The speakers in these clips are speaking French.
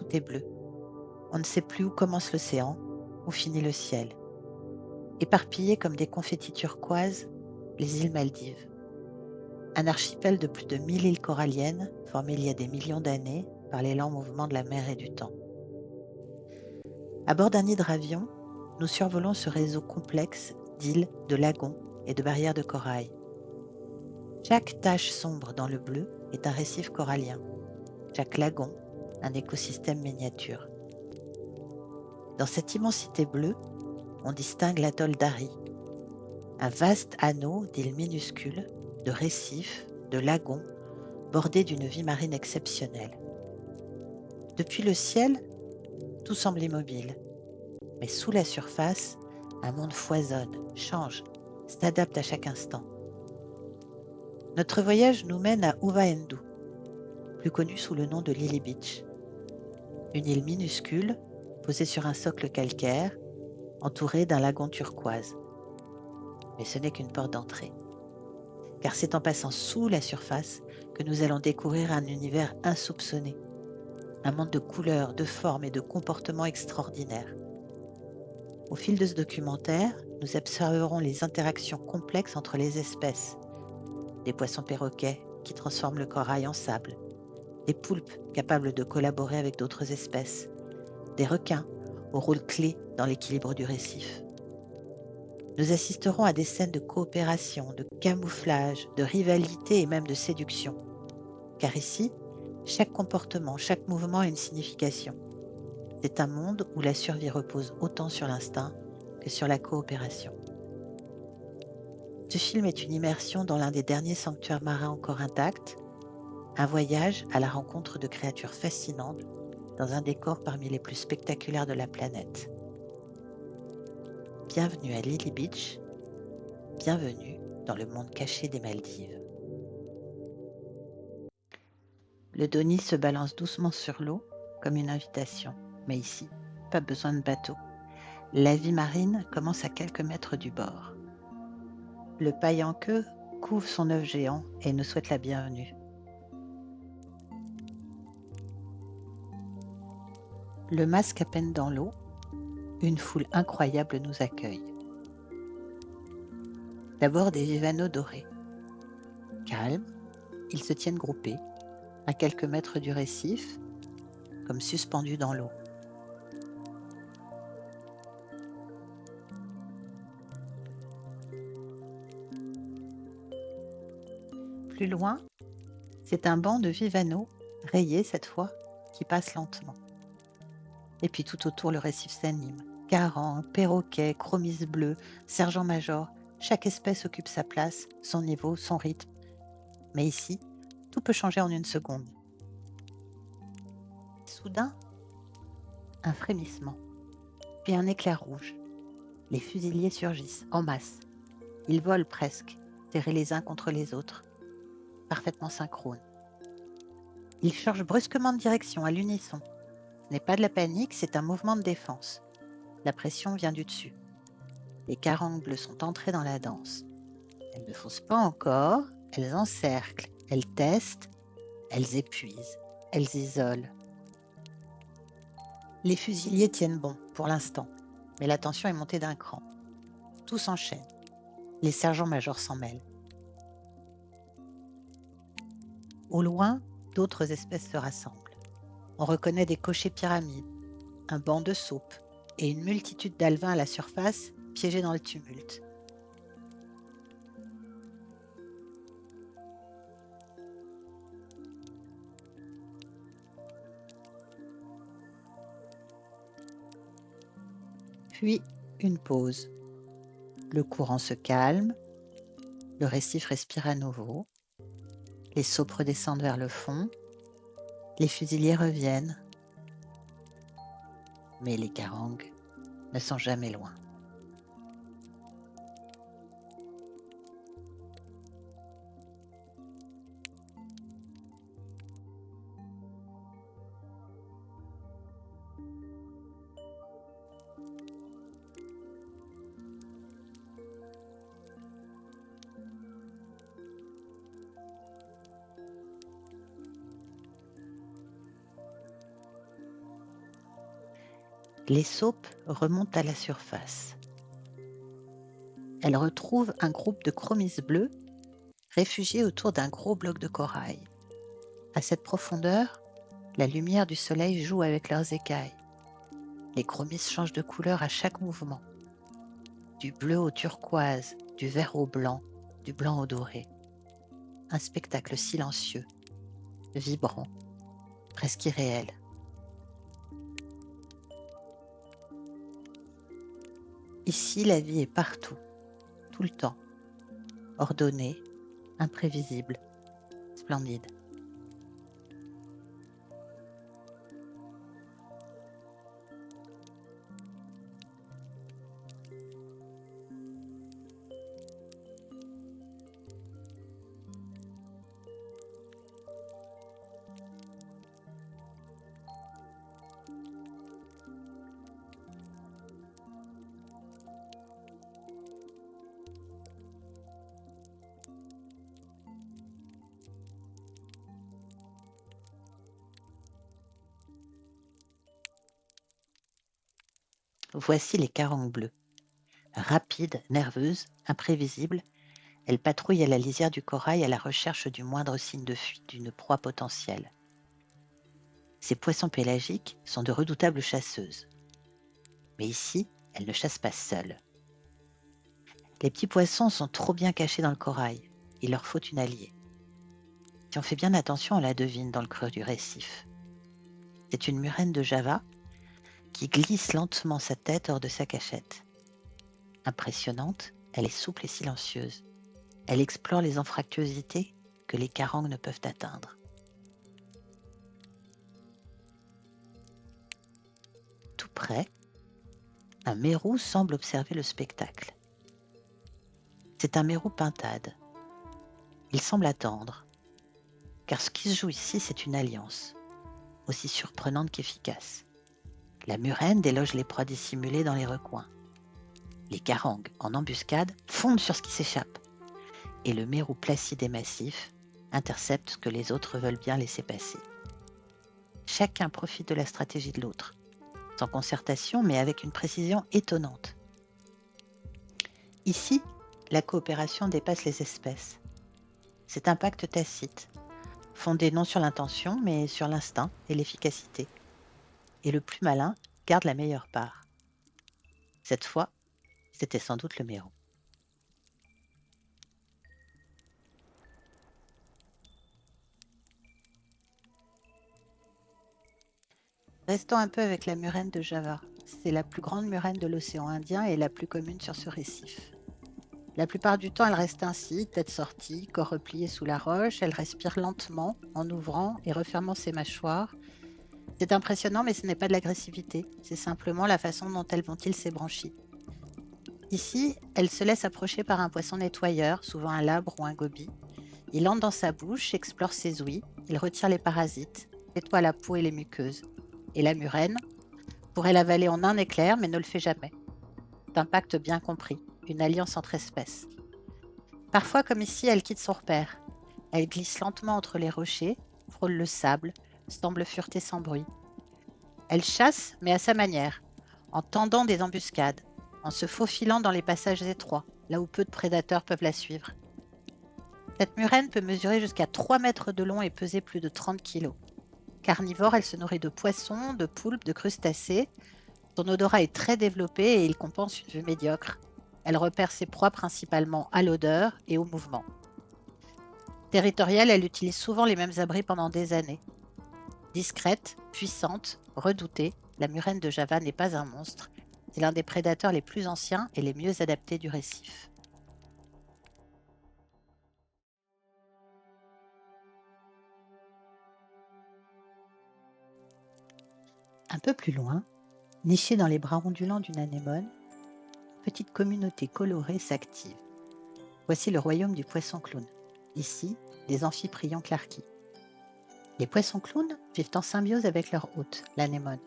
tout est bleu. On ne sait plus où commence l'océan, où finit le ciel. Éparpillées comme des confettis turquoises, les îles Maldives. Un archipel de plus de 1000 îles coralliennes, formé il y a des millions d'années par les lents mouvements de la mer et du temps. À bord d'un hydravion, nous survolons ce réseau complexe d'îles, de lagons et de barrières de corail. Chaque tache sombre dans le bleu est un récif corallien. Chaque lagon, un écosystème miniature. Dans cette immensité bleue, on distingue l'atoll d'Ari, un vaste anneau d'îles minuscules, de récifs, de lagons, bordés d'une vie marine exceptionnelle. Depuis le ciel, tout semble immobile, mais sous la surface, un monde foisonne, change, s'adapte à chaque instant. Notre voyage nous mène à Uvaendu, plus connue sous le nom de Lily Beach. Une île minuscule, posée sur un socle calcaire, entourée d'un lagon turquoise. Mais ce n'est qu'une porte d'entrée. Car c'est en passant sous la surface que nous allons découvrir un univers insoupçonné, un monde de couleurs, de formes et de comportements extraordinaires. Au fil de ce documentaire, nous observerons les interactions complexes entre les espèces, des poissons perroquets qui transforment le corail en sable, des poulpes capables de collaborer avec d'autres espèces, des requins au rôle clé dans l'équilibre du récif. Nous assisterons à des scènes de coopération, de camouflage, de rivalité et même de séduction. Car ici, chaque comportement, chaque mouvement a une signification. C'est un monde où la survie repose autant sur l'instinct que sur la coopération. Ce film est une immersion dans l'un des derniers sanctuaires marins encore intacts, un voyage à la rencontre de créatures fascinantes dans un décor parmi les plus spectaculaires de la planète. Bienvenue à Lily Beach, bienvenue dans le monde caché des Maldives. Le Doni se balance doucement sur l'eau comme une invitation. Mais ici, pas besoin de bateau. La vie marine commence à quelques mètres du bord. Le paille en queue couvre son œuf géant et nous souhaite la bienvenue. Le masque à peine dans l'eau, une foule incroyable nous accueille. D'abord des vivanos dorés. Calmes, ils se tiennent groupés, à quelques mètres du récif, comme suspendus dans l'eau. Plus loin, c'est un banc de vivanos, rayé cette fois, qui passe lentement. Et puis tout autour, le récif s'anime. Carangues, perroquets, chromis bleus, sergent-major, chaque espèce occupe sa place, son niveau, son rythme. Mais ici, tout peut changer en une seconde. Soudain, un frémissement, puis un éclair rouge. Les fusiliers surgissent, en masse. Ils volent presque, serrés les uns contre les autres, parfaitement synchrones. Ils changent brusquement de direction, à l'unisson. Ce n'est pas de la panique, c'est un mouvement de défense. La pression vient du dessus. Les carangues bleues sont entrées dans la danse. Elles ne foncent pas encore, elles encerclent, elles testent, elles épuisent, elles isolent. Les fusiliers tiennent bon, pour l'instant, mais la tension est montée d'un cran. Tout s'enchaîne. Les sergents-majors s'en mêlent. Au loin, d'autres espèces se rassemblent. On reconnaît des cochers pyramides, un banc de soupe et une multitude d'alevins à la surface, piégés dans le tumulte. Puis, une pause. Le courant se calme, le récif respire à nouveau, les saupes redescendent vers le fond, les fusiliers reviennent, mais les carangues ne sont jamais loin. Les saupes remontent à la surface. Elles retrouvent un groupe de chromis bleus réfugiés autour d'un gros bloc de corail. À cette profondeur, la lumière du soleil joue avec leurs écailles. Les chromis changent de couleur à chaque mouvement, du bleu au turquoise, du vert au blanc, du blanc au doré. Un spectacle silencieux, vibrant, presque irréel. Ici, la vie est partout, tout le temps, ordonnée, imprévisible, splendide. Voici les carangues bleues. Rapides, nerveuses, imprévisibles, elles patrouillent à la lisière du corail à la recherche du moindre signe de fuite d'une proie potentielle. Ces poissons pélagiques sont de redoutables chasseuses. Mais ici, elles ne chassent pas seules. Les petits poissons sont trop bien cachés dans le corail. Il leur faut une alliée. Si on fait bien attention, on la devine dans le creux du récif. C'est une murène de Java qui glisse lentement sa tête hors de sa cachette. Impressionnante, elle est souple et silencieuse. Elle explore les anfractuosités que les carangues ne peuvent atteindre. Tout près, un mérou semble observer le spectacle. C'est un mérou pintade. Il semble attendre, car ce qui se joue ici, c'est une alliance, aussi surprenante qu'efficace. La murène déloge les proies dissimulées dans les recoins. Les carangues, en embuscade, fondent sur ce qui s'échappe, et le mérou placide et massif intercepte ce que les autres veulent bien laisser passer. Chacun profite de la stratégie de l'autre, sans concertation, mais avec une précision étonnante. Ici, la coopération dépasse les espèces. C'est un pacte tacite, fondé non sur l'intention, mais sur l'instinct et l'efficacité. Et le plus malin garde la meilleure part. Cette fois, c'était sans doute le mérou. Restons un peu avec la murène de Java. C'est la plus grande murène de l'océan Indien et la plus commune sur ce récif. La plupart du temps, elle reste ainsi, tête sortie, corps replié sous la roche. Elle respire lentement en ouvrant et refermant ses mâchoires. C'est impressionnant, mais ce n'est pas de l'agressivité. C'est simplement la façon dont elle ventile ses branchies. Ici, elle se laisse approcher par un poisson nettoyeur, souvent un labre ou un goby. Il entre dans sa bouche, explore ses ouïes, il retire les parasites, nettoie la peau et les muqueuses. Et la murène pourrait l'avaler en un éclair, mais ne le fait jamais. C'est un pacte bien compris, une alliance entre espèces. Parfois, comme ici, elle quitte son repère. Elle glisse lentement entre les rochers, frôle le sable, semble fureter sans bruit. Elle chasse, mais à sa manière, en tendant des embuscades, en se faufilant dans les passages étroits, là où peu de prédateurs peuvent la suivre. Cette murène peut mesurer jusqu'à 3 mètres de long et peser plus de 30 kilos. Carnivore, elle se nourrit de poissons, de poulpes, de crustacés. Son odorat est très développé et il compense une vue médiocre. Elle repère ses proies principalement à l'odeur et au mouvement. Territoriale, elle utilise souvent les mêmes abris pendant des années. Discrète, puissante, redoutée, la murène de Java n'est pas un monstre. C'est l'un des prédateurs les plus anciens et les mieux adaptés du récif. Un peu plus loin, nichée dans les bras ondulants d'une anémone, une petite communauté colorée s'active. Voici le royaume du poisson clown. Ici, des amphiprions clarkis. Les poissons clowns vivent en symbiose avec leur hôte, l'anémone.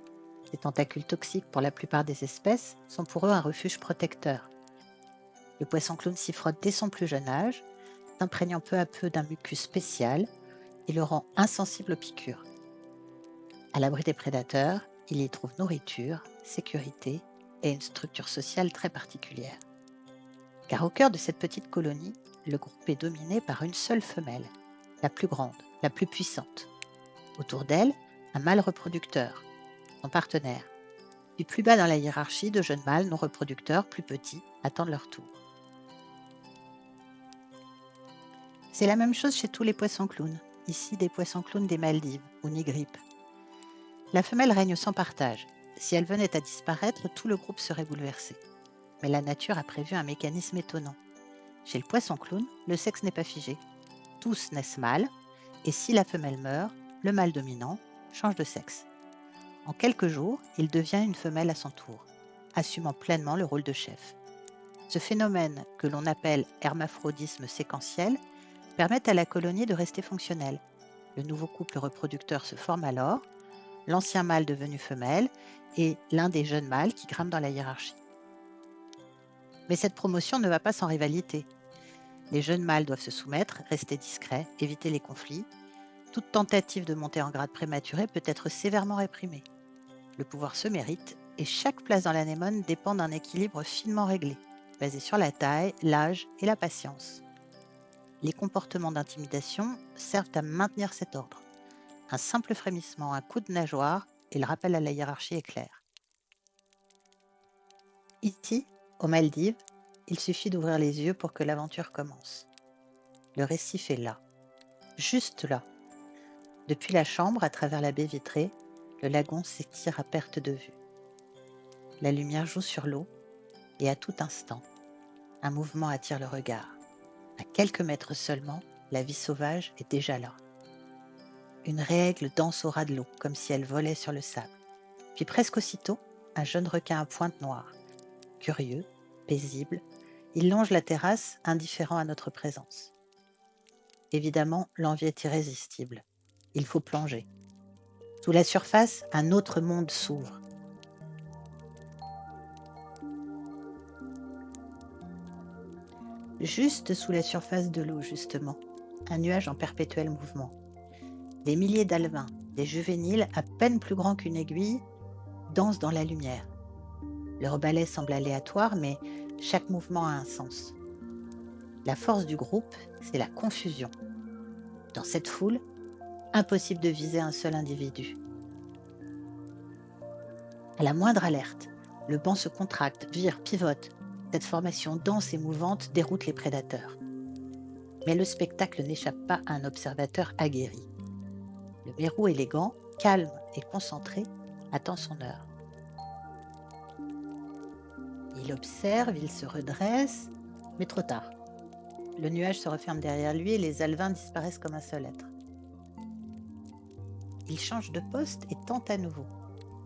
Les tentacules toxiques pour la plupart des espèces sont pour eux un refuge protecteur. Le poisson clown s'y frotte dès son plus jeune âge, s'imprégnant peu à peu d'un mucus spécial et le rend insensible aux piqûres. À l'abri des prédateurs, il y trouve nourriture, sécurité et une structure sociale très particulière. Car au cœur de cette petite colonie, le groupe est dominé par une seule femelle, la plus grande, la plus puissante. Autour d'elle, un mâle reproducteur, son partenaire. Puis plus bas dans la hiérarchie, de jeunes mâles non reproducteurs plus petits attendent leur tour. C'est la même chose chez tous les poissons clowns, ici des poissons clowns des Maldives ou nigrippes. La femelle règne sans partage. Si elle venait à disparaître, tout le groupe serait bouleversé. Mais la nature a prévu un mécanisme étonnant. Chez le poisson clown, le sexe n'est pas figé. Tous naissent mâles, et si la femelle meurt, le mâle dominant change de sexe. En quelques jours, il devient une femelle à son tour, assumant pleinement le rôle de chef. Ce phénomène, que l'on appelle hermaphrodisme séquentiel, permet à la colonie de rester fonctionnelle. Le nouveau couple reproducteur se forme alors, l'ancien mâle devenu femelle et l'un des jeunes mâles qui grimpe dans la hiérarchie. Mais cette promotion ne va pas sans rivalité. Les jeunes mâles doivent se soumettre, rester discrets, éviter les conflits. Toute tentative de monter en grade prématurée peut être sévèrement réprimée. Le pouvoir se mérite et chaque place dans l'anémone dépend d'un équilibre finement réglé, basé sur la taille, l'âge et la patience. Les comportements d'intimidation servent à maintenir cet ordre. Un simple frémissement, un coup de nageoire et le rappel à la hiérarchie est clair. Ici, aux Maldives, il suffit d'ouvrir les yeux pour que l'aventure commence. Le récif est là, juste là. Depuis la chambre, à travers la baie vitrée, le lagon s'étire à perte de vue. La lumière joue sur l'eau et à tout instant, un mouvement attire le regard. À quelques mètres seulement, la vie sauvage est déjà là. Une règle danse au ras de l'eau, comme si elle volait sur le sable. Puis presque aussitôt, un jeune requin à pointe noire. Curieux, paisible, il longe la terrasse, indifférent à notre présence. Évidemment, l'envie est irrésistible. Il faut plonger. Sous la surface, un autre monde s'ouvre. Juste sous la surface de l'eau, justement, un nuage en perpétuel mouvement. Des milliers d'alevins, des juvéniles à peine plus grands qu'une aiguille, dansent dans la lumière. Leur ballet semble aléatoire, mais chaque mouvement a un sens. La force du groupe, c'est la confusion. Dans cette foule, impossible de viser un seul individu. À la moindre alerte, le banc se contracte, vire, pivote. Cette formation dense et mouvante déroute les prédateurs. Mais le spectacle n'échappe pas à un observateur aguerri. Le mérou élégant, calme et concentré, attend son heure. Il observe, il se redresse, mais trop tard. Le nuage se referme derrière lui et les alevins disparaissent comme un seul être. Il change de poste et tente à nouveau.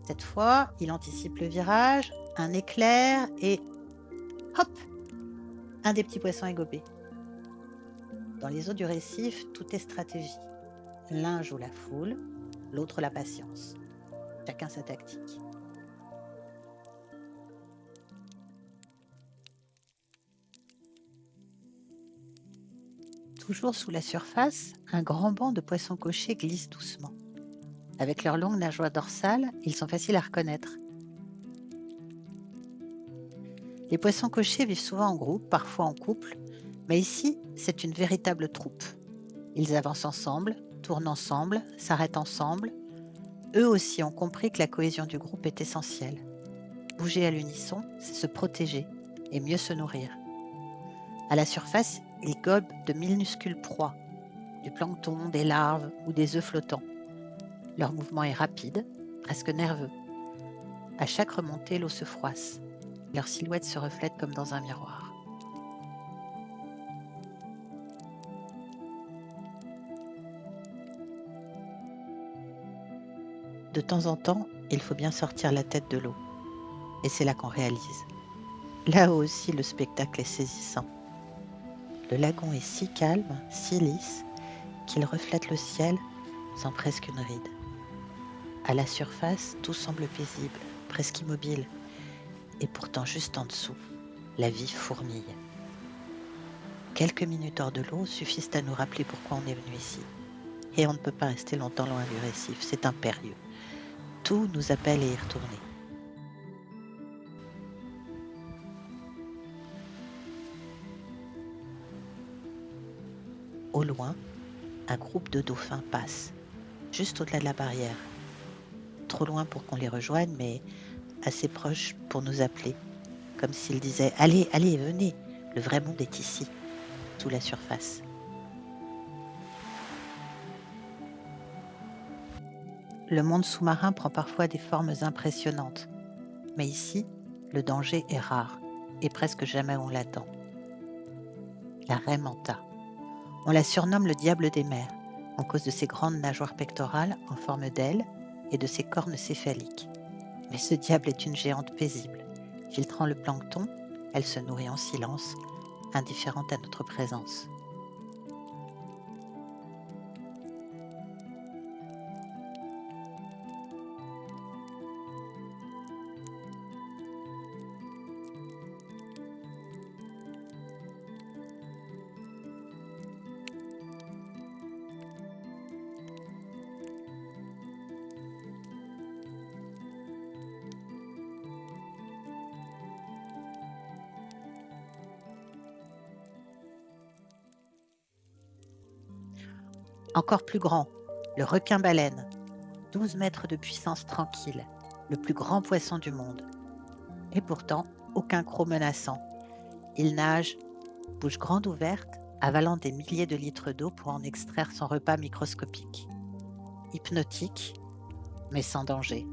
Cette fois, il anticipe le virage, un éclair et hop! Un des petits poissons est gobé. Dans les eaux du récif, tout est stratégie. L'un joue la foule, l'autre la patience. Chacun sa tactique. Toujours sous la surface, un grand banc de poissons cochers glisse doucement. Avec leurs longues nageoires dorsales, ils sont faciles à reconnaître. Les poissons cochers vivent souvent en groupe, parfois en couple, mais ici, c'est une véritable troupe. Ils avancent ensemble, tournent ensemble, s'arrêtent ensemble. Eux aussi ont compris que la cohésion du groupe est essentielle. Bouger à l'unisson, c'est se protéger et mieux se nourrir. À la surface, ils gobent de minuscules proies, du plancton, des larves ou des œufs flottants. Leur mouvement est rapide, presque nerveux. À chaque remontée, l'eau se froisse. Leur silhouette se reflète comme dans un miroir. De temps en temps, il faut bien sortir la tête de l'eau. Et c'est là qu'on réalise. Là aussi, le spectacle est saisissant. Le lagon est si calme, si lisse, qu'il reflète le ciel sans presque une ride. À la surface, tout semble paisible, presque immobile. Et pourtant, juste en dessous, la vie fourmille. Quelques minutes hors de l'eau suffisent à nous rappeler pourquoi on est venu ici. Et on ne peut pas rester longtemps loin du récif, c'est impérieux. Tout nous appelle à y retourner. Au loin, un groupe de dauphins passe, juste au-delà de la barrière. Trop loin pour qu'on les rejoigne, mais assez proche pour nous appeler, comme s'ils disaient: «Allez, allez, venez, le vrai monde est ici, sous la surface». Le monde sous-marin prend parfois des formes impressionnantes, mais ici, le danger est rare et presque jamais on l'attend. La raie manta. On la surnomme le diable des mers, en cause de ses grandes nageoires pectorales en forme d'aile et de ses cornes céphaliques. Mais ce diable est une géante paisible. Filtrant le plancton, elle se nourrit en silence, indifférente à notre présence. Encore plus grand, le requin-baleine, 12 mètres de puissance tranquille, le plus grand poisson du monde. Et pourtant, aucun croc menaçant. Il nage, bouche grande ouverte, avalant des milliers de litres d'eau pour en extraire son repas microscopique. Hypnotique, mais sans danger.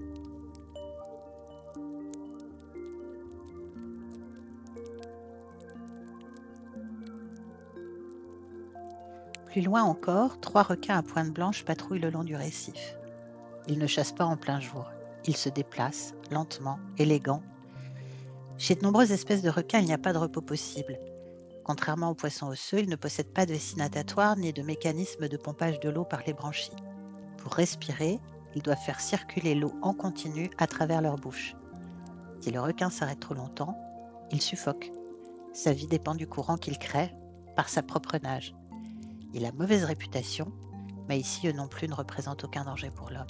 Plus loin encore, 3 requins à pointe blanche patrouillent le long du récif. Ils ne chassent pas en plein jour. Ils se déplacent, lentement, élégants. Chez de nombreuses espèces de requins, il n'y a pas de repos possible. Contrairement aux poissons osseux, ils ne possèdent pas de vessie natatoire ni de mécanisme de pompage de l'eau par les branchies. Pour respirer, ils doivent faire circuler l'eau en continu à travers leur bouche. Si le requin s'arrête trop longtemps, il suffoque. Sa vie dépend du courant qu'il crée par sa propre nage. Il a mauvaise réputation, mais ici, eux non plus ne représentent aucun danger pour l'homme.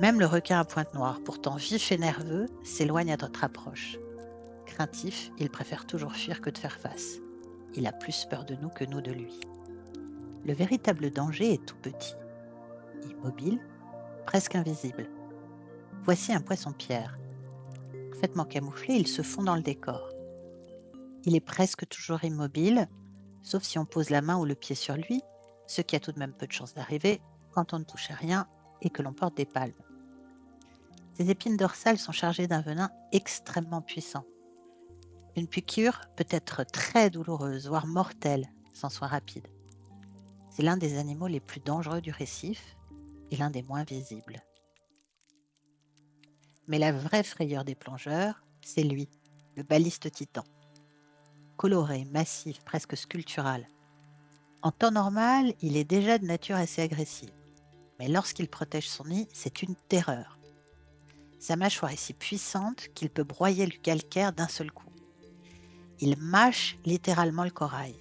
Même le requin à pointe noire, pourtant vif et nerveux, s'éloigne à notre approche. Craintif, il préfère toujours fuir que de faire face. Il a plus peur de nous que nous de lui. Le véritable danger est tout petit, immobile, presque invisible. Voici un poisson-pierre. Parfaitement camouflé, il se fond dans le décor. Il est presque toujours immobile, sauf si on pose la main ou le pied sur lui, ce qui a tout de même peu de chance d'arriver quand on ne touche à rien et que l'on porte des palmes. Ses épines dorsales sont chargées d'un venin extrêmement puissant. Une piqûre peut être très douloureuse, voire mortelle, sans soin rapide. C'est l'un des animaux les plus dangereux du récif et l'un des moins visibles. Mais la vraie frayeur des plongeurs, c'est lui, le baliste titan. Coloré, massif, presque sculptural. En temps normal, il est déjà de nature assez agressive. Mais lorsqu'il protège son nid, c'est une terreur. Sa mâchoire est si puissante qu'il peut broyer le calcaire d'un seul coup. Il mâche littéralement le corail.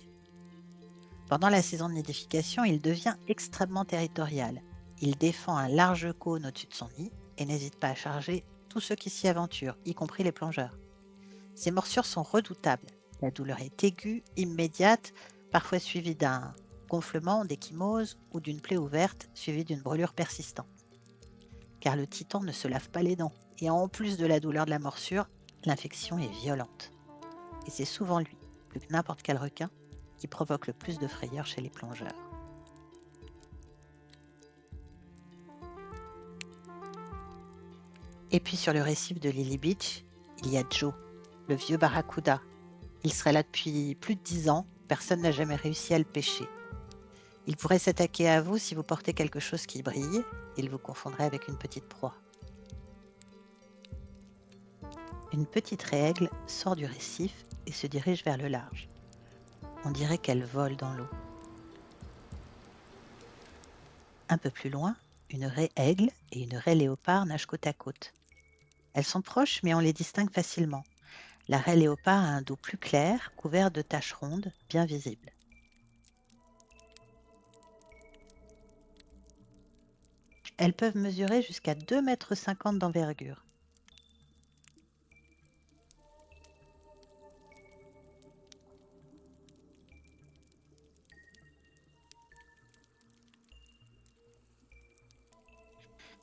Pendant la saison de nidification, il devient extrêmement territorial. Il défend un large cône au-dessus de son nid et n'hésite pas à charger tous ceux qui s'y aventurent, y compris les plongeurs. Ses morsures sont redoutables. La douleur est aiguë, immédiate, parfois suivie d'un gonflement, d'échymose ou d'une plaie ouverte suivie d'une brûlure persistante. Car le titan ne se lave pas les dents et en plus de la douleur de la morsure, l'infection est violente. Et c'est souvent lui, plus que n'importe quel requin, qui provoque le plus de frayeur chez les plongeurs. Et puis sur le récif de Lily Beach, il y a Joe, le vieux barracuda. Il serait là depuis plus de 10 ans, personne n'a jamais réussi à le pêcher. Il pourrait s'attaquer à vous si vous portez quelque chose qui brille, il vous confondrait avec une petite proie. Une petite raigle sort du récif et se dirige vers le large. On dirait qu'elle vole dans l'eau. Un peu plus loin, une raie aigle et une raie léopard nagent côte à côte. Elles sont proches, mais on les distingue facilement. La raie léopard a un dos plus clair, couvert de taches rondes, bien visibles. Elles peuvent mesurer jusqu'à 2,50 m d'envergure.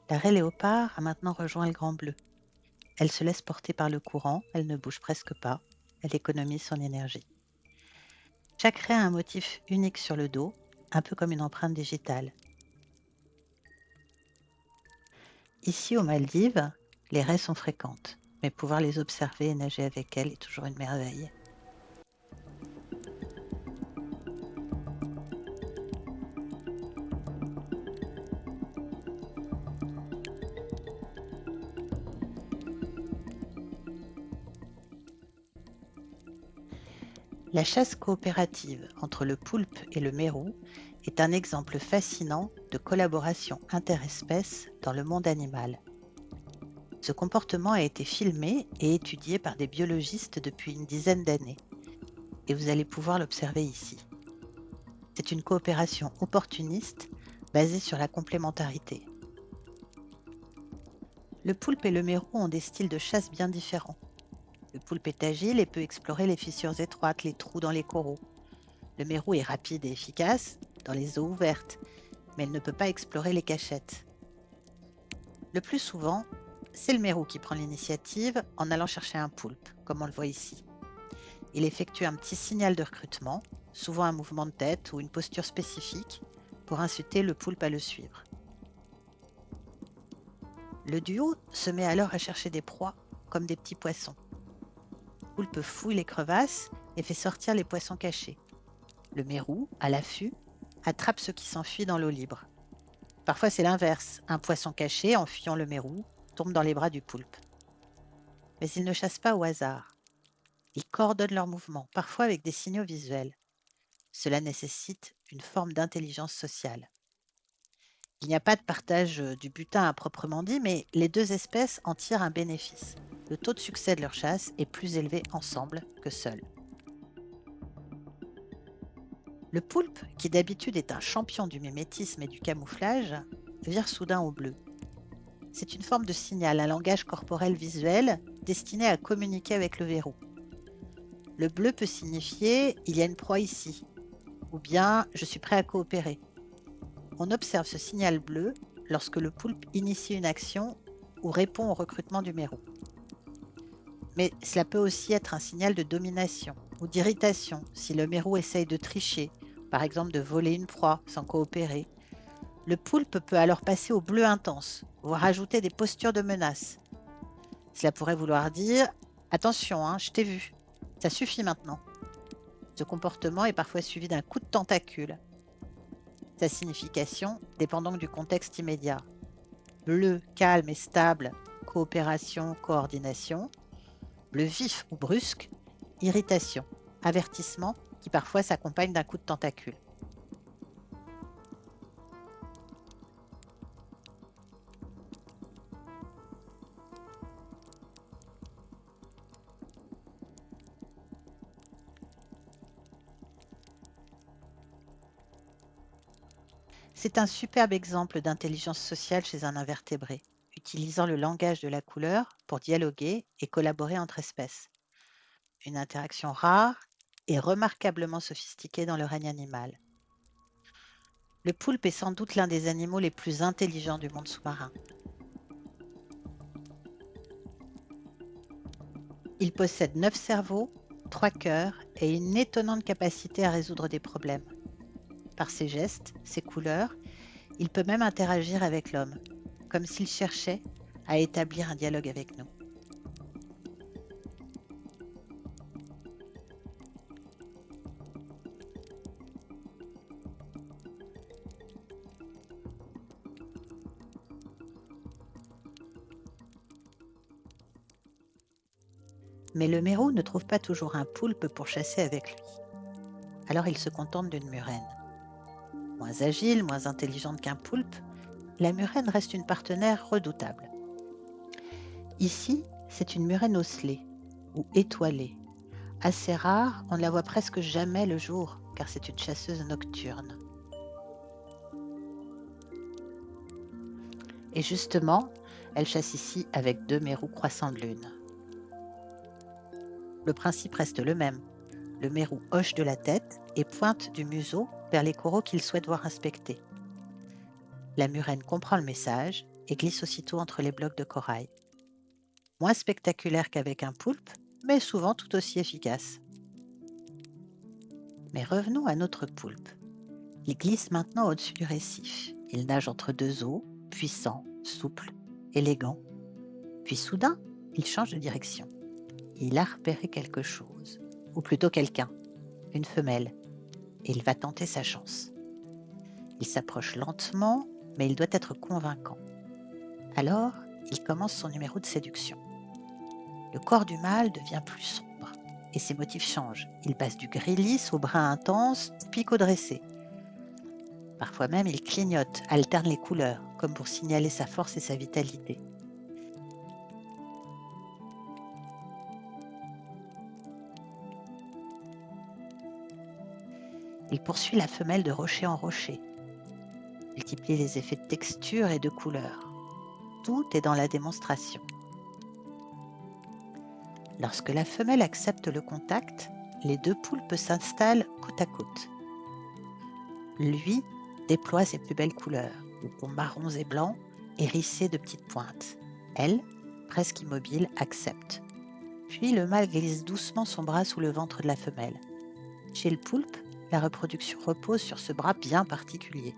La raie léopard a maintenant rejoint le grand bleu. Elle se laisse porter par le courant, elle ne bouge presque pas, elle économise son énergie. Chaque raie a un motif unique sur le dos, un peu comme une empreinte digitale. Ici, aux Maldives, les raies sont fréquentes, mais pouvoir les observer et nager avec elles est toujours une merveille. La chasse coopérative entre le poulpe et le mérou est un exemple fascinant de collaboration interespèces dans le monde animal. Ce comportement a été filmé et étudié par des biologistes depuis une dizaine d'années, et vous allez pouvoir l'observer ici. C'est une coopération opportuniste basée sur la complémentarité. Le poulpe et le mérou ont des styles de chasse bien différents. Le poulpe est agile et peut explorer les fissures étroites, les trous dans les coraux. Le mérou est rapide et efficace dans les eaux ouvertes, mais il ne peut pas explorer les cachettes. Le plus souvent, c'est le mérou qui prend l'initiative en allant chercher un poulpe, comme on le voit ici. Il effectue un petit signal de recrutement, souvent un mouvement de tête ou une posture spécifique, pour inciter le poulpe à le suivre. Le duo se met alors à chercher des proies, comme des petits poissons. Le poulpe fouille les crevasses et fait sortir les poissons cachés. Le mérou, à l'affût, attrape ceux qui s'enfuient dans l'eau libre. Parfois c'est l'inverse, un poisson caché, en fuyant le mérou, tombe dans les bras du poulpe. Mais ils ne chassent pas au hasard. Ils coordonnent leurs mouvements, parfois avec des signaux visuels. Cela nécessite une forme d'intelligence sociale. Il n'y a pas de partage du butin à proprement dit, mais les deux espèces en tirent un bénéfice. Le taux de succès de leur chasse est plus élevé ensemble que seuls. Le poulpe, qui d'habitude est un champion du mimétisme et du camouflage, vire soudain au bleu. C'est une forme de signal, un langage corporel visuel destiné à communiquer avec le verrou. Le bleu peut signifier « il y a une proie ici » ou bien « je suis prêt à coopérer ». On observe ce signal bleu lorsque le poulpe initie une action ou répond au recrutement du mérou. Mais cela peut aussi être un signal de domination ou d'irritation si le mérou essaye de tricher, par exemple de voler une proie sans coopérer. Le poulpe peut alors passer au bleu intense, voire ajouter des postures de menace. Cela pourrait vouloir dire « attention, je t'ai vu, ça suffit maintenant ». Ce comportement est parfois suivi d'un coup de tentacule. Sa signification dépend donc du contexte immédiat. Bleu, calme et stable, coopération, coordination. Bleu vif ou brusque, irritation, avertissement qui parfois s'accompagne d'un coup de tentacule. C'est un superbe exemple d'intelligence sociale chez un invertébré, utilisant le langage de la couleur pour dialoguer et collaborer entre espèces. Une interaction rare et remarquablement sophistiquée dans le règne animal. Le poulpe est sans doute l'un des animaux les plus intelligents du monde sous-marin. Il possède 9 cerveaux, 3 cœurs et une étonnante capacité à résoudre des problèmes. Par ses gestes, ses couleurs, il peut même interagir avec l'homme, comme s'il cherchait à établir un dialogue avec nous. Mais le mérou ne trouve pas toujours un poulpe pour chasser avec lui. Alors il se contente d'une murène. Moins agile, moins intelligente qu'un poulpe, la murène reste une partenaire redoutable. Ici, c'est une murène ocellée ou étoilée. Assez rare, on ne la voit presque jamais le jour car c'est une chasseuse nocturne. Et justement, elle chasse ici avec 2 mérous croissants de lune. Le principe reste le même. Le mérou hoche de la tête et pointe du museau vers les coraux qu'il souhaite voir inspecter. La murène comprend le message et glisse aussitôt entre les blocs de corail. Moins spectaculaire qu'avec un poulpe, mais souvent tout aussi efficace. Mais revenons à notre poulpe. Il glisse maintenant au-dessus du récif. Il nage entre deux eaux, puissant, souple, élégant. Puis soudain, il change de direction. Il a repéré quelque chose, ou plutôt quelqu'un, une femelle, et il va tenter sa chance. Il s'approche lentement, mais il doit être convaincant. Alors, il commence son numéro de séduction. Le corps du mâle devient plus sombre, et ses motifs changent. Il passe du gris lisse au brun intense, picot dressé. Parfois même, il clignote, alterne les couleurs, comme pour signaler sa force et sa vitalité. Il poursuit la femelle de rocher en rocher, multiplie les effets de texture et de couleur. Tout est dans la démonstration. Lorsque la femelle accepte le contact, les deux poulpes s'installent côte à côte. Lui déploie ses plus belles couleurs, aux tons marrons et blancs, hérissés de petites pointes. Elle, presque immobile, accepte. Puis le mâle glisse doucement son bras sous le ventre de la femelle. Chez le poulpe, la reproduction repose sur ce bras bien particulier.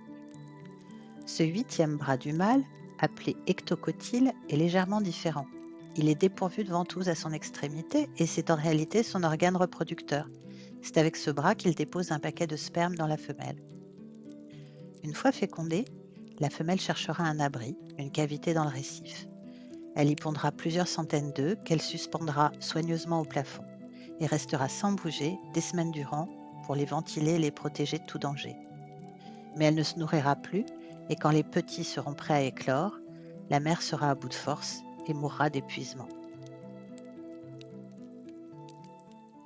Ce 8e bras du mâle, appelé ectocotyle, est légèrement différent. Il est dépourvu de ventouse à son extrémité et c'est en réalité son organe reproducteur. C'est avec ce bras qu'il dépose un paquet de sperme dans la femelle. Une fois fécondée, la femelle cherchera un abri, une cavité dans le récif. Elle y pondra plusieurs centaines d'œufs qu'elle suspendra soigneusement au plafond et restera sans bouger des semaines durant pour les ventiler et les protéger de tout danger. Mais elle ne se nourrira plus et quand les petits seront prêts à éclore, la mère sera à bout de force et mourra d'épuisement.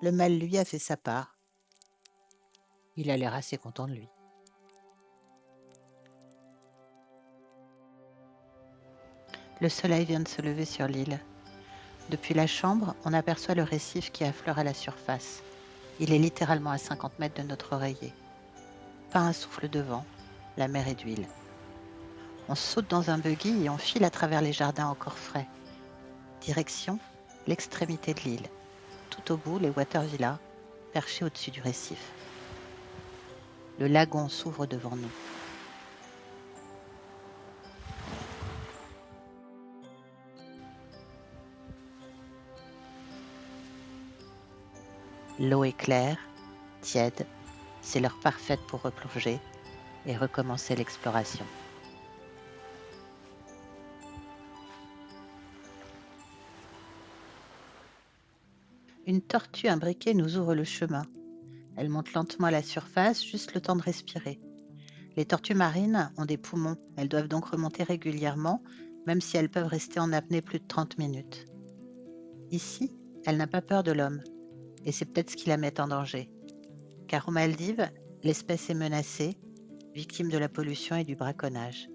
Le mâle, lui, a fait sa part. Il a l'air assez content de lui. Le soleil vient de se lever sur l'île. Depuis la chambre, on aperçoit le récif qui affleure à la surface. Il est littéralement à 50 mètres de notre oreiller. Pas un souffle de vent, la mer est d'huile. On saute dans un buggy et on file à travers les jardins encore frais. Direction l'extrémité de l'île. Tout au bout, les water villas, perchés au-dessus du récif. Le lagon s'ouvre devant nous. L'eau est claire, tiède, c'est l'heure parfaite pour replonger et recommencer l'exploration. Une tortue imbriquée nous ouvre le chemin. Elle monte lentement à la surface, juste le temps de respirer. Les tortues marines ont des poumons, elles doivent donc remonter régulièrement, même si elles peuvent rester en apnée plus de 30 minutes. Ici, elle n'a pas peur de l'homme, et c'est peut-être ce qui la met en danger. Car aux Maldives, l'espèce est menacée, victime de la pollution et du braconnage.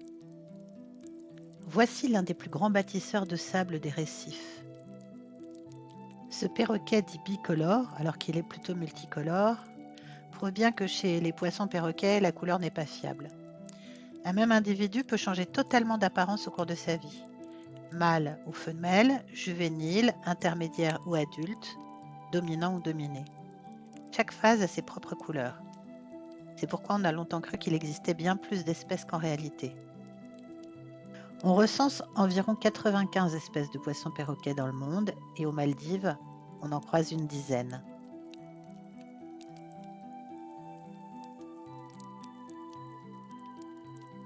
Voici l'un des plus grands bâtisseurs de sable des récifs. Ce perroquet dit bicolore, alors qu'il est plutôt multicolore, prouve bien que chez les poissons perroquets, la couleur n'est pas fiable. Un même individu peut changer totalement d'apparence au cours de sa vie. Mâle ou femelle, juvénile, intermédiaire ou adulte, dominant ou dominé. Chaque phase a ses propres couleurs. C'est pourquoi on a longtemps cru qu'il existait bien plus d'espèces qu'en réalité. On recense environ 95 espèces de poissons perroquets dans le monde et aux Maldives, on en croise une dizaine.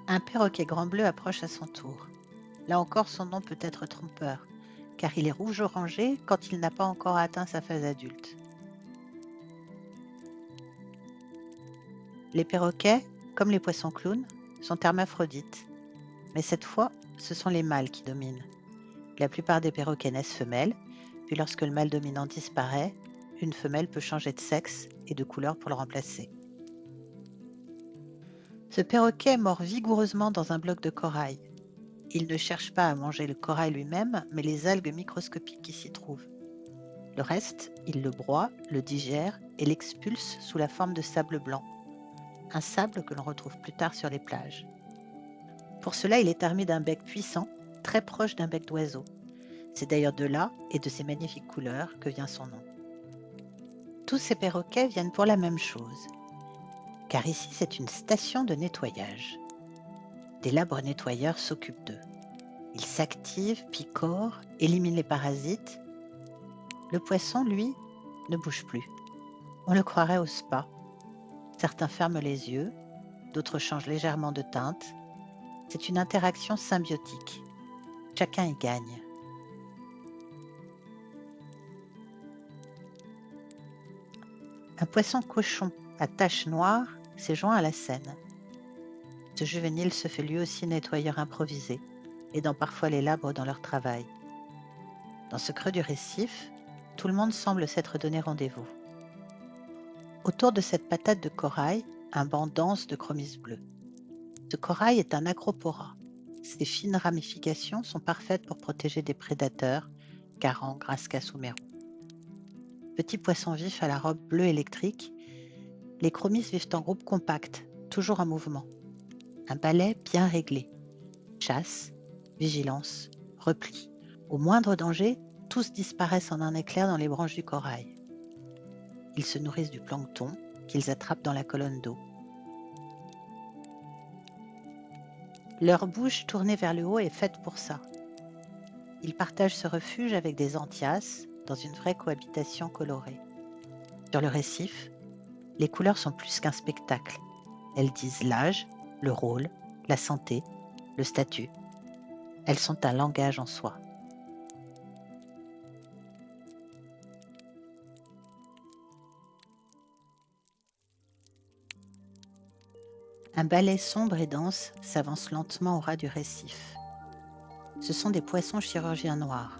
Un perroquet grand bleu approche à son tour. Là encore, son nom peut être trompeur, car il est rouge-orangé quand il n'a pas encore atteint sa phase adulte. Les perroquets, comme les poissons clowns, sont hermaphrodites, mais cette fois, ce sont les mâles qui dominent. La plupart des perroquets naissent femelles, puis lorsque le mâle dominant disparaît, une femelle peut changer de sexe et de couleur pour le remplacer. Ce perroquet mord vigoureusement dans un bloc de corail. il ne cherche pas à manger le corail lui-même, mais les algues microscopiques qui s'y trouvent. Le reste, il le broie, le digère et l'expulse sous la forme de sable blanc, un sable que l'on retrouve plus tard sur les plages. Pour cela, il est armé d'un bec puissant, très proche d'un bec d'oiseau. C'est d'ailleurs de là et de ces magnifiques couleurs que vient son nom. Tous ces perroquets viennent pour la même chose, car ici c'est une station de nettoyage. Des labres nettoyeurs s'occupent d'eux. Ils s'activent, picorent, éliminent les parasites. Le poisson, lui, ne bouge plus. On le croirait au spa. Certains ferment les yeux, d'autres changent légèrement de teinte. C'est une interaction symbiotique. Chacun y gagne. Un poisson cochon à taches noires s'est joint à la scène. Ce juvénile se fait lui aussi nettoyeur improvisé, aidant parfois les labres dans leur travail. Dans ce creux du récif, tout le monde semble s'être donné rendez-vous. Autour de cette patate de corail, un banc dense de chromis bleu. Ce corail est un acropora. Ses fines ramifications sont parfaites pour protéger des prédateurs, carangues, grascasses ou mérous. Petits poissons vifs à la robe bleue électrique, les chromis vivent en groupe compact, toujours en mouvement. Un balai bien réglé. Chasse, vigilance, repli. Au moindre danger, tous disparaissent en un éclair dans les branches du corail. Ils se nourrissent du plancton qu'ils attrapent dans la colonne d'eau. Leur bouche tournée vers le haut est faite pour ça. Ils partagent ce refuge avec des anthias dans une vraie cohabitation colorée. Sur le récif, les couleurs sont plus qu'un spectacle. Elles disent l'âge, le rôle, la santé, le statut. Elles sont un langage en soi. Un balai sombre et dense s'avance lentement au ras du récif. Ce sont des poissons chirurgiens noirs.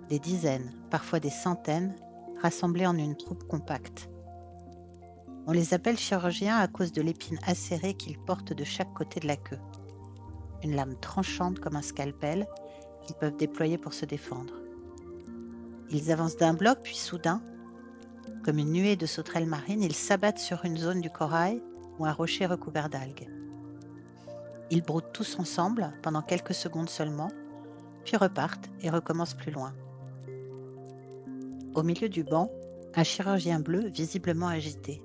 Des dizaines, parfois des centaines, rassemblés en une troupe compacte. On les appelle chirurgiens à cause de l'épine acérée qu'ils portent de chaque côté de la queue. Une lame tranchante comme un scalpel qu'ils peuvent déployer pour se défendre. Ils avancent d'un bloc, puis soudain, comme une nuée de sauterelles marines, ils s'abattent sur une zone du corail ou un rocher recouvert d'algues. Ils broutent tous ensemble pendant quelques secondes seulement, puis repartent et recommencent plus loin. Au milieu du banc, un chirurgien bleu visiblement agité.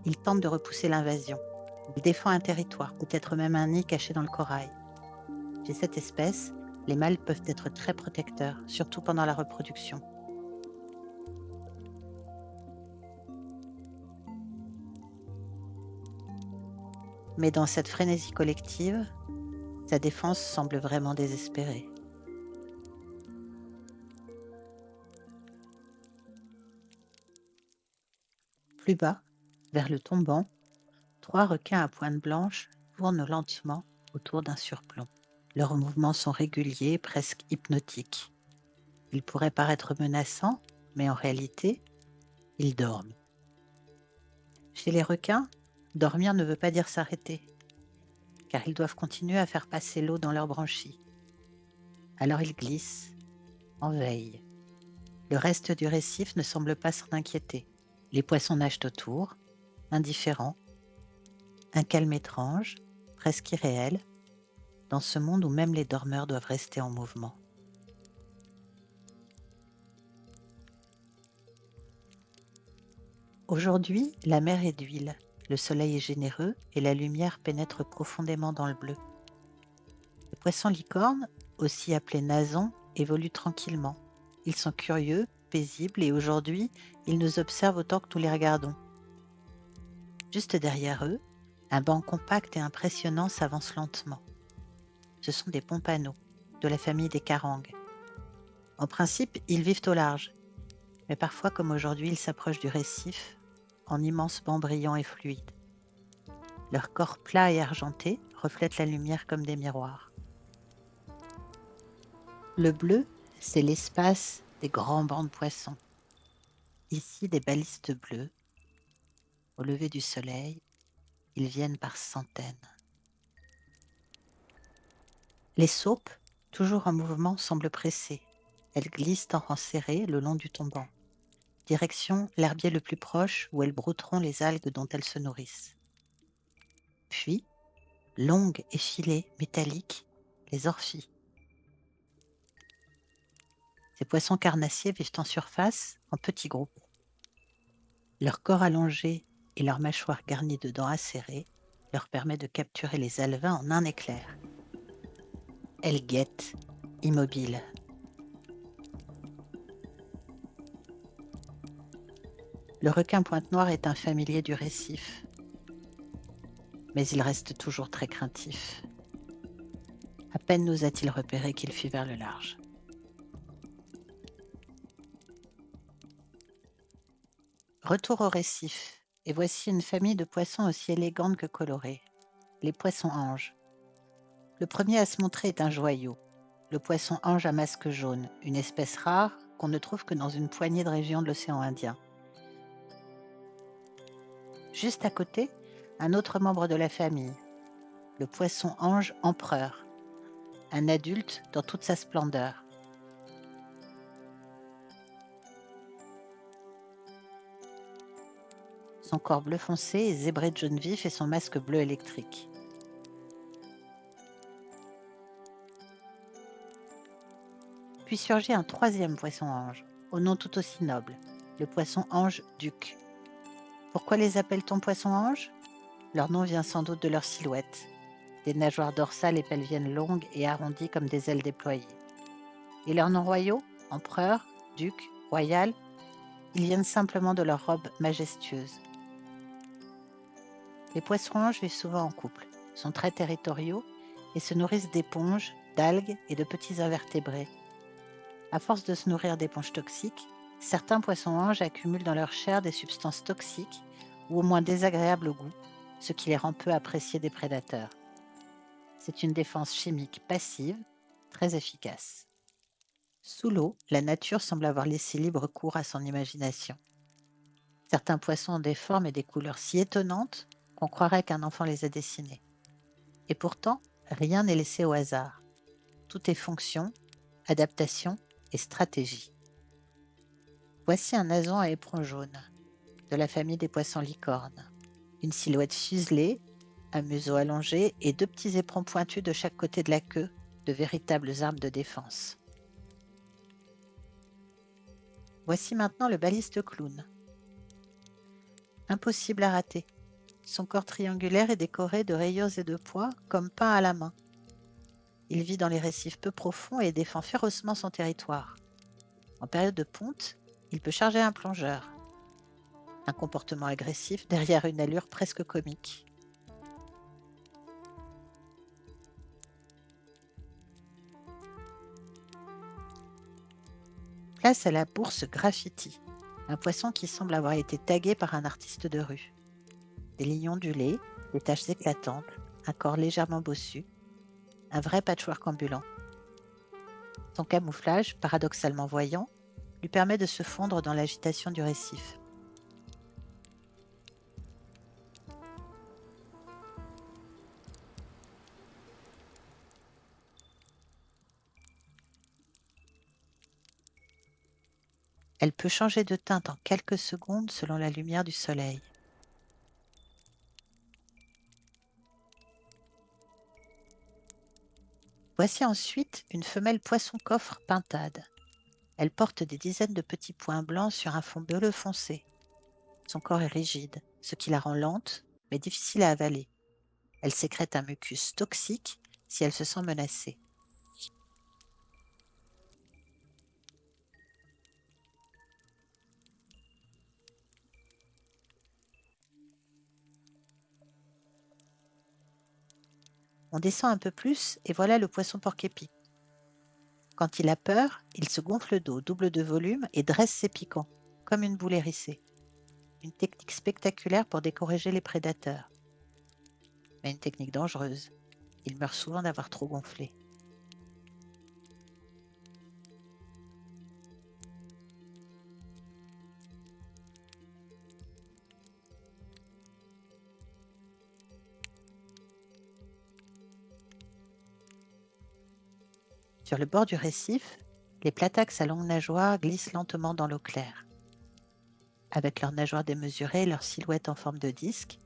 Il tente de repousser l'invasion. Il défend un territoire, peut-être même un nid caché dans le corail. Chez cette espèce, les mâles peuvent être très protecteurs, surtout pendant la reproduction. Mais dans cette frénésie collective, sa défense semble vraiment désespérée. Plus bas, vers le tombant, 3 requins à pointe blanche tournent lentement autour d'un surplomb. Leurs mouvements sont réguliers, presque hypnotiques. Ils pourraient paraître menaçants, mais en réalité, ils dorment. Chez les requins, dormir ne veut pas dire s'arrêter, car ils doivent continuer à faire passer l'eau dans leurs branchies. Alors ils glissent, en veille. Le reste du récif ne semble pas s'en inquiéter. Les poissons nagent autour, indifférents. Un calme étrange, presque irréel, dans ce monde où même les dormeurs doivent rester en mouvement. Aujourd'hui, la mer est d'huile, le soleil est généreux et la lumière pénètre profondément dans le bleu. Les poissons licornes, aussi appelés nasons, évoluent tranquillement. Ils sont curieux, paisibles et aujourd'hui, ils nous observent autant que nous les regardons. Juste derrière eux, un banc compact et impressionnant s'avance lentement. Ce sont des pompanos, de la famille des carangues. En principe, ils vivent au large, mais parfois, comme aujourd'hui, ils s'approchent du récif en immenses bancs brillants et fluides. Leur corps plat et argenté reflète la lumière comme des miroirs. Le bleu, c'est l'espace des grands bancs de poissons. Ici, des balistes bleus. Au lever du soleil, ils viennent par centaines. Les saupes, toujours en mouvement, semblent pressées. Elles glissent en rang serré le long du tombant. Direction l'herbier le plus proche où elles brouteront les algues dont elles se nourrissent. Puis, longues et filées, métalliques, les orphies. Ces poissons carnassiers vivent en surface, en petits groupes. Leur corps allongé et leur mâchoire garnie de dents acérées leur permet de capturer les alevins en un éclair. Elles guettent, immobiles. Le requin pointe-noire est un familier du récif, mais il reste toujours très craintif. À peine nous a-t-il repéré qu'il fuit vers le large. Retour au récif, et voici une famille de poissons aussi élégante que colorée, les poissons-anges. Le premier à se montrer est un joyau, le poisson-ange à masque jaune, une espèce rare qu'on ne trouve que dans une poignée de régions de l'océan Indien. Juste à côté, un autre membre de la famille, le poisson-ange empereur, un adulte dans toute sa splendeur. Son corps bleu foncé est zébré de jaune vif et son masque bleu électrique. Puis surgit un troisième poisson-ange, au nom tout aussi noble, le poisson-ange duc. Pourquoi les appelle-t-on poissons-anges ? Leur nom vient sans doute de leur silhouette, des nageoires dorsales et pelviennes longues et arrondies comme des ailes déployées. Et leurs noms royaux, empereur, duc, royal, ils viennent simplement de leurs robes majestueuses. Les poissons-anges vivent souvent en couple, sont très territoriaux et se nourrissent d'éponges, d'algues et de petits invertébrés. À force de se nourrir d'éponges toxiques, certains poissons-anges accumulent dans leur chair des substances toxiques ou au moins désagréables au goût, ce qui les rend peu appréciés des prédateurs. C'est une défense chimique passive, très efficace. Sous l'eau, la nature semble avoir laissé libre cours à son imagination. Certains poissons ont des formes et des couleurs si étonnantes qu'on croirait qu'un enfant les a dessinés. Et pourtant, rien n'est laissé au hasard. Tout est fonction, adaptation et stratégie. Voici un nason à éperon jaune, de la famille des poissons licornes. Une silhouette fuselée, un museau allongé et deux petits éperons pointus de chaque côté de la queue, de véritables armes de défense. Voici maintenant le baliste clown. Impossible à rater. Son corps triangulaire est décoré de rayures et de pois comme peint à la main. Il vit dans les récifs peu profonds et défend férocement son territoire. En période de ponte, il peut charger un plongeur. Un comportement agressif derrière une allure presque comique. Place à la bourse graffiti, un poisson qui semble avoir été tagué par un artiste de rue. Des lignes ondulées, des taches éclatantes, un corps légèrement bossu, un vrai patchwork ambulant. Son camouflage, paradoxalement voyant, lui permet de se fondre dans l'agitation du récif. Elle peut changer de teinte en quelques secondes selon la lumière du soleil. Voici ensuite une femelle poisson-coffre pintade. Elle porte des dizaines de petits points blancs sur un fond bleu foncé. Son corps est rigide, ce qui la rend lente, mais difficile à avaler. Elle sécrète un mucus toxique si elle se sent menacée. On descend un peu plus et voilà le poisson porc-épic. Quand il a peur, il se gonfle le dos, double de volume et dresse ses piquants, comme une boule hérissée. Une technique spectaculaire pour décourager les prédateurs. Mais une technique dangereuse. Il meurt souvent d'avoir trop gonflé. Sur le bord du récif, les platax à longues nageoires glissent lentement dans l'eau claire. Avec leurs nageoires démesurées et leur silhouette en forme de disque,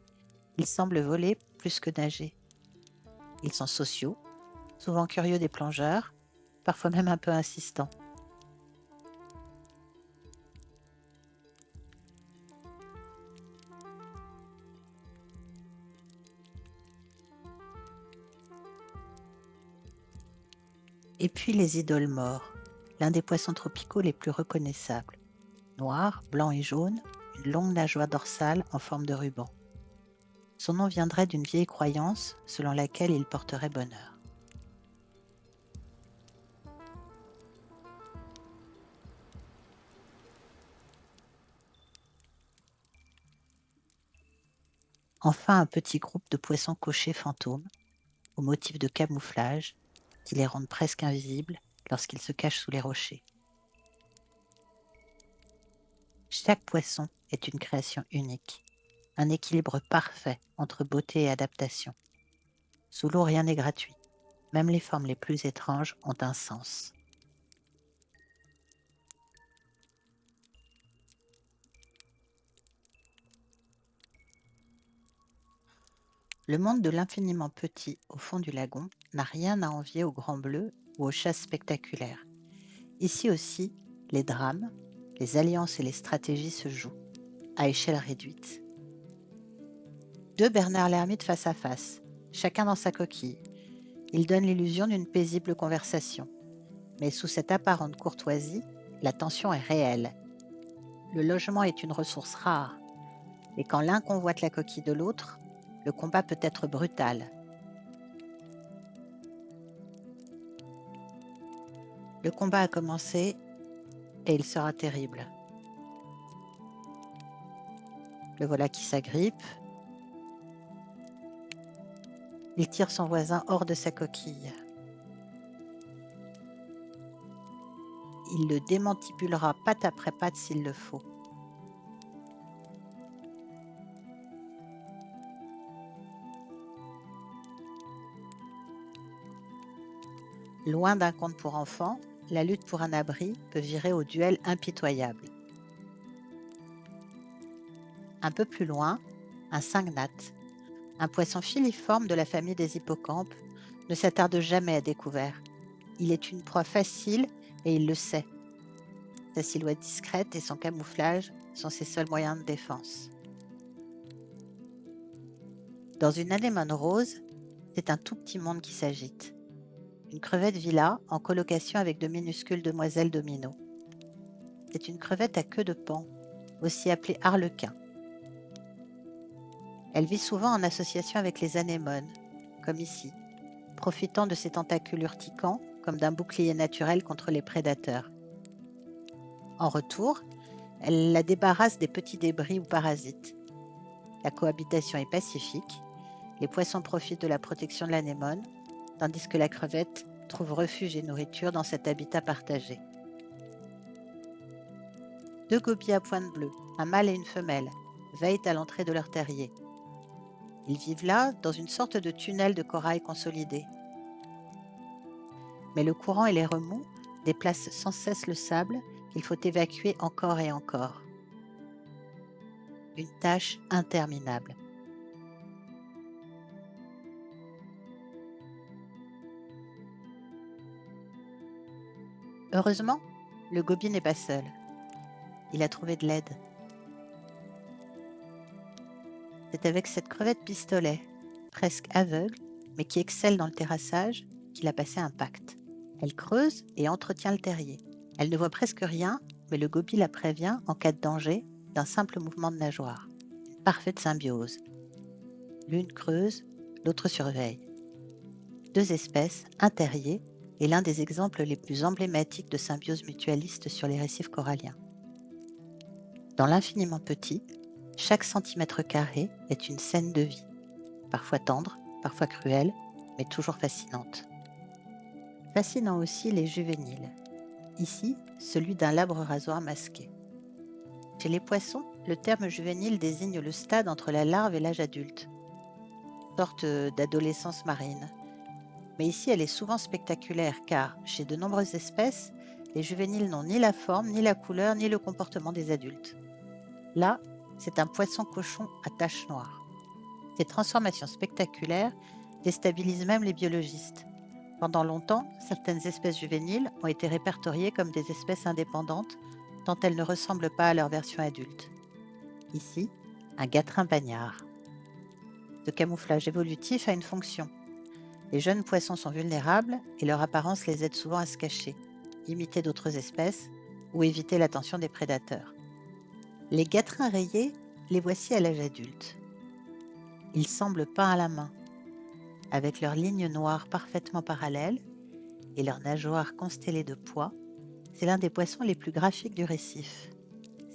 ils semblent voler plus que nager. Ils sont sociaux, souvent curieux des plongeurs, parfois même un peu insistants. Et puis les idoles morts, l'un des poissons tropicaux les plus reconnaissables. Noir, blanc et jaune, une longue nageoire dorsale en forme de ruban. Son nom viendrait d'une vieille croyance selon laquelle il porterait bonheur. Enfin, un petit groupe de poissons cochers fantômes, au motif de camouflage, qui les rendent presque invisibles lorsqu'ils se cachent sous les rochers. Chaque poisson est une création unique, un équilibre parfait entre beauté et adaptation. Sous l'eau, rien n'est gratuit. Même les formes les plus étranges ont un sens. Le monde de l'infiniment petit au fond du lagon n'a rien à envier aux grands bleus ou aux chasses spectaculaires. Ici aussi, les drames, les alliances et les stratégies se jouent, à échelle réduite. Deux Bernard l'ermite face à face, chacun dans sa coquille. Ils donnent l'illusion d'une paisible conversation. Mais sous cette apparente courtoisie, la tension est réelle. Le logement est une ressource rare, et quand l'un convoite la coquille de l'autre, le combat peut être brutal. Le combat a commencé et il sera terrible. Le voilà qui s'agrippe. Il tire son voisin hors de sa coquille. Il le démantibulera patte après patte s'il le faut. Loin d'un conte pour enfants, la lutte pour un abri peut virer au duel impitoyable. Un peu plus loin, un cingnate, un poisson filiforme de la famille des hippocampes, ne s'attarde jamais à découvert. Il est une proie facile et il le sait. Sa silhouette discrète et son camouflage sont ses seuls moyens de défense. Dans une anémone rose, c'est un tout petit monde qui s'agite. Une crevette vit là, en colocation avec de minuscules demoiselles dominos. C'est une crevette à queue de paon, aussi appelée arlequin. Elle vit souvent en association avec les anémones, comme ici, profitant de ses tentacules urticants comme d'un bouclier naturel contre les prédateurs. En retour, elle la débarrasse des petits débris ou parasites. La cohabitation est pacifique, les poissons profitent de la protection de l'anémone, tandis que la crevette trouve refuge et nourriture dans cet habitat partagé. Deux gobies à pointe bleue, un mâle et une femelle, veillent à l'entrée de leur terrier. Ils vivent là dans une sorte de tunnel de corail consolidé. Mais le courant et les remous déplacent sans cesse le sable qu'il faut évacuer encore et encore. Une tâche interminable. Heureusement, le gobi n'est pas seul. Il a trouvé de l'aide. C'est avec cette crevette pistolet, presque aveugle, mais qui excelle dans le terrassage, qu'il a passé un pacte. Elle creuse et entretient le terrier. Elle ne voit presque rien, mais le gobi la prévient en cas de danger d'un simple mouvement de nageoire. Une parfaite symbiose. L'une creuse, l'autre surveille. Deux espèces, un terrier, est l'un des exemples les plus emblématiques de symbiose mutualiste sur les récifs coralliens. Dans l'infiniment petit, chaque centimètre carré est une scène de vie, parfois tendre, parfois cruelle, mais toujours fascinante. Fascinant aussi les juvéniles. Ici, celui d'un labre rasoir masqué. Chez les poissons, le terme juvénile désigne le stade entre la larve et l'âge adulte, sorte d'adolescence marine. Mais ici, elle est souvent spectaculaire car, chez de nombreuses espèces, les juvéniles n'ont ni la forme, ni la couleur, ni le comportement des adultes. Là, c'est un poisson-cochon à taches noires. Ces transformations spectaculaires déstabilisent même les biologistes. Pendant longtemps, certaines espèces juvéniles ont été répertoriées comme des espèces indépendantes tant elles ne ressemblent pas à leur version adulte. Ici, un gatrin bagnard. Ce camouflage évolutif a une fonction. Les jeunes poissons sont vulnérables et leur apparence les aide souvent à se cacher, imiter d'autres espèces ou éviter l'attention des prédateurs. Les gatrins rayés, les voici à l'âge adulte. Ils semblent peints à la main, avec leurs lignes noires parfaitement parallèles et leurs nageoires constellées de pois. C'est l'un des poissons les plus graphiques du récif.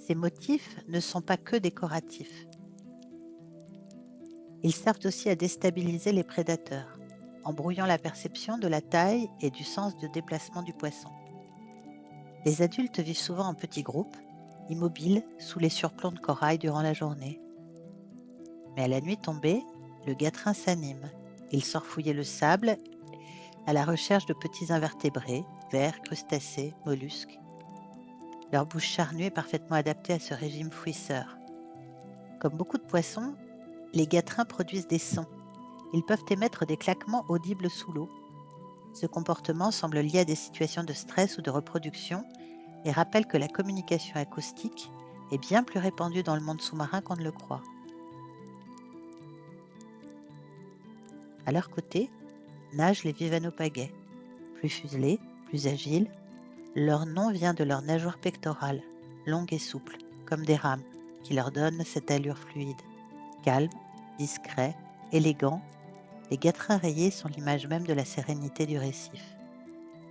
Ces motifs ne sont pas que décoratifs. Ils servent aussi à déstabiliser les prédateurs, en brouillant la perception de la taille et du sens de déplacement du poisson. Les adultes vivent souvent en petits groupes, immobiles sous les surplombs de corail durant la journée. Mais à la nuit tombée, le gatrin s'anime. Il sort fouiller le sable à la recherche de petits invertébrés, vers, crustacés, mollusques. Leur bouche charnue est parfaitement adaptée à ce régime fouisseur. Comme beaucoup de poissons, les gatrins produisent des sons. Ils peuvent émettre des claquements audibles sous l'eau. Ce comportement semble lié à des situations de stress ou de reproduction et rappelle que la communication acoustique est bien plus répandue dans le monde sous-marin qu'on ne le croit. À leur côté, nagent les vivanopagais, plus fuselés, plus agiles. Leur nom vient de leur nageoire pectorale, longue et souple, comme des rames, qui leur donnent cette allure fluide. Calmes, discrets, élégants, les gatrins rayés sont l'image même de la sérénité du récif.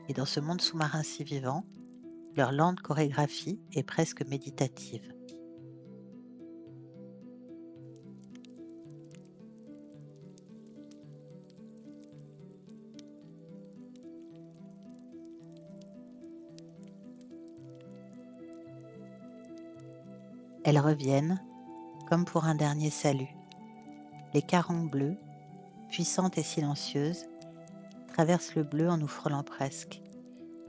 Et dans ce monde sous-marin si vivant, leur lente chorégraphie est presque méditative. Elles reviennent, comme pour un dernier salut. Les carangues bleues, puissantes et silencieuses, traversent le bleu en nous frôlant presque,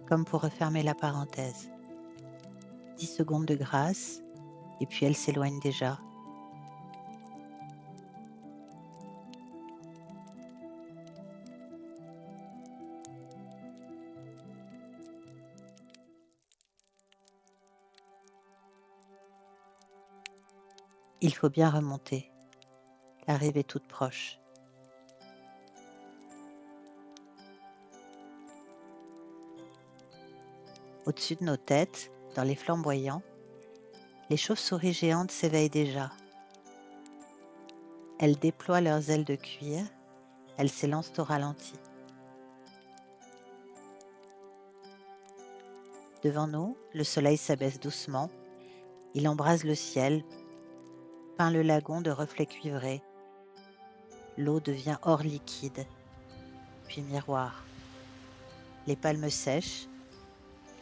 comme pour refermer la parenthèse. 10 secondes de grâce, et puis elles s'éloignent déjà. Il faut bien remonter. L'arrivée est toute proche. Au-dessus de nos têtes, dans les flamboyants, les chauves-souris géantes s'éveillent déjà. Elles déploient leurs ailes de cuir, elles s'élancent au ralenti. Devant nous, le soleil s'abaisse doucement, il embrase le ciel, peint le lagon de reflets cuivrés. L'eau devient or liquide, puis miroir. Les palmes sèchent,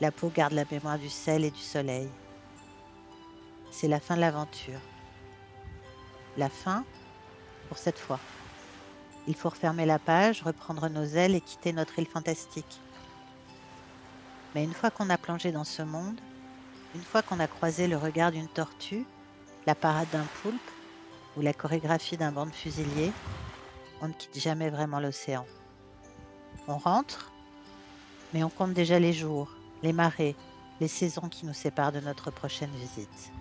la peau garde la mémoire du sel et du soleil. C'est la fin de l'aventure. La fin, pour cette fois. Il faut refermer la page, reprendre nos ailes et quitter notre île fantastique. Mais une fois qu'on a plongé dans ce monde, une fois qu'on a croisé le regard d'une tortue, la parade d'un poulpe ou la chorégraphie d'un banc de fusiliers, on ne quitte jamais vraiment l'océan. On rentre, mais on compte déjà les jours, les marées, les saisons qui nous séparent de notre prochaine visite.